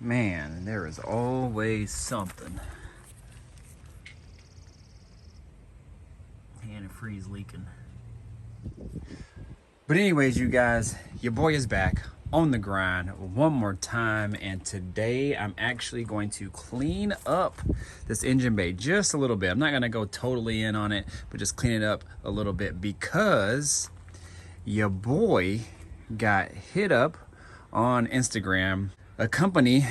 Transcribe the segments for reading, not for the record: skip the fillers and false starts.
Man, there is always something. Antifreeze leaking. But anyways, you guys, your boy is back on the grind one more time, and today I'm actually going to clean up this engine bay just a little bit. I'm not gonna go totally in on it, but just clean it up a little bit because your boy got hit up on Instagram. A company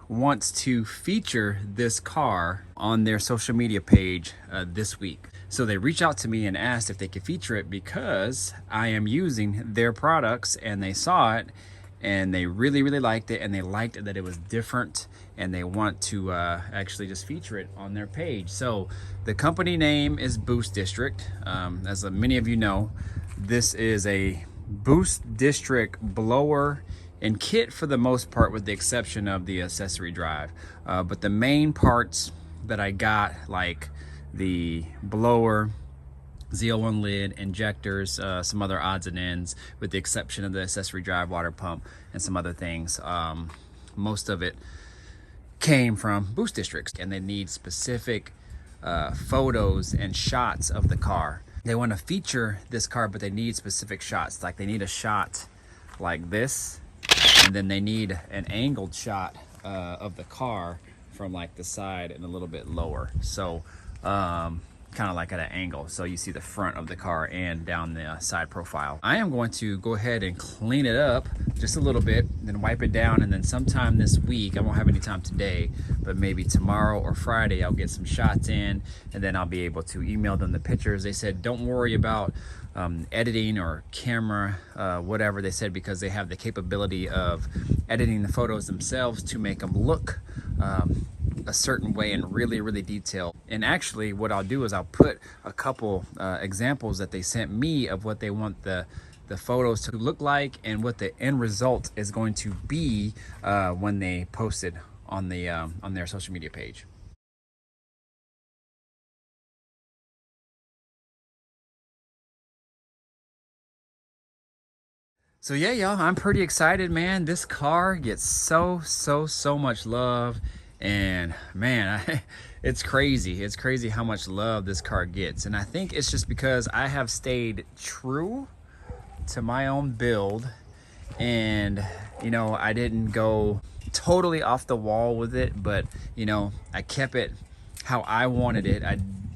wants to feature this car on their social media page this week. So they reached out to me and asked if they could feature it because I am using their products, and they saw it and they really liked it, and they liked that it was different, and they want to actually just feature it on their page. So the company name is Boost District. As many of you know, this is a Boost District blower and kit for the most part, with the exception of the accessory drive. But the main parts that I got, like the blower, ZL1 lid, injectors, some other odds and ends, with the exception of the accessory drive, water pump, and some other things. Most of it came from Boost Districts, and they need specific photos and shots of the car. They want to feature this car, but they need specific shots. Like they need a shot like this, and then they need an angled shot of the car from like the side and a little bit lower. So kind of like at an angle, so you see the front of the car and down the side profile. I am going to go ahead and clean it up just a little bit, then wipe it down, and then sometime this week, I won't have any time today, but maybe tomorrow or Friday, I'll get some shots in, and then I'll be able to email them the pictures. They said don't worry about editing or camera, whatever they said, because they have the capability of editing the photos themselves to make them look a certain way and really detailed. And actually what I'll do is I'll put a couple examples that they sent me of what they want the photos to look like and what the end result is going to be when they post it on the on their social media page. So yeah, y'all, I'm pretty excited, man. This car gets so much love, and man, it's crazy. It's crazy how much love this car gets. And I think it's just because I have stayed true to my own build, and you know, I didn't go totally off the wall with it, but you know, I kept it how I wanted it.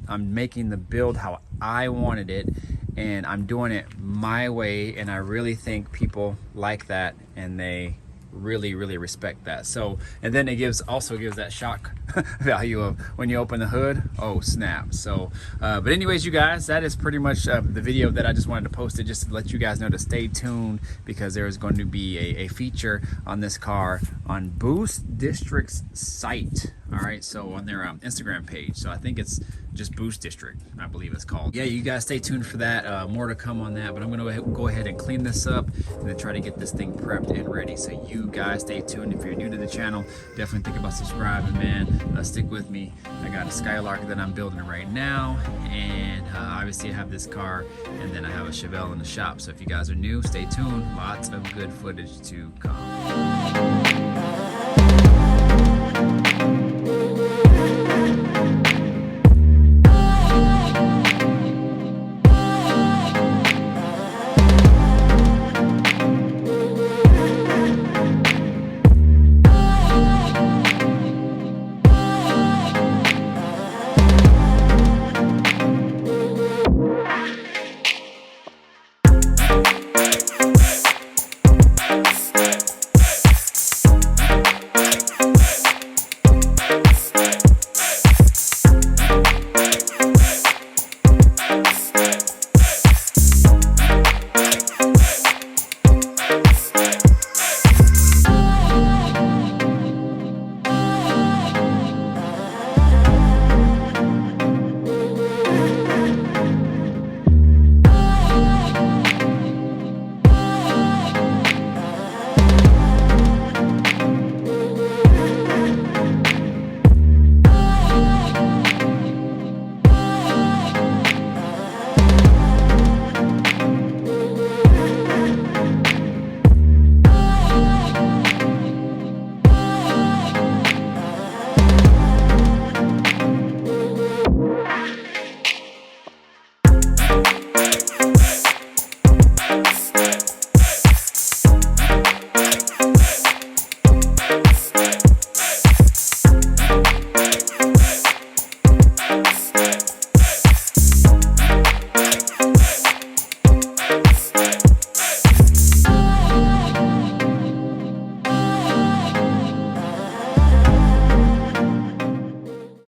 I'm making the build how I wanted it, and I'm doing it my way, and I really think people like that, and they really respect that. So, and then it also gives that shock value of when you open the hood, oh snap. So but anyways, you guys, that is pretty much the video that I just wanted to post it, just to let you guys know to stay tuned, because there is going to be a feature on this car on Boost District's site. All right, so on their Instagram page. So I think it's just Boost District, I believe it's called. Yeah, you guys stay tuned for that. More to come on that, but I'm gonna go ahead and clean this up and then try to get this thing prepped and ready. So you guys stay tuned. If you're new to the channel, definitely think about subscribing, man. Stick with me. I got a Skylark that I'm building right now, and obviously I have this car, and then I have a Chevy in the shop. So if you guys are new, stay tuned. Lots of good footage to come.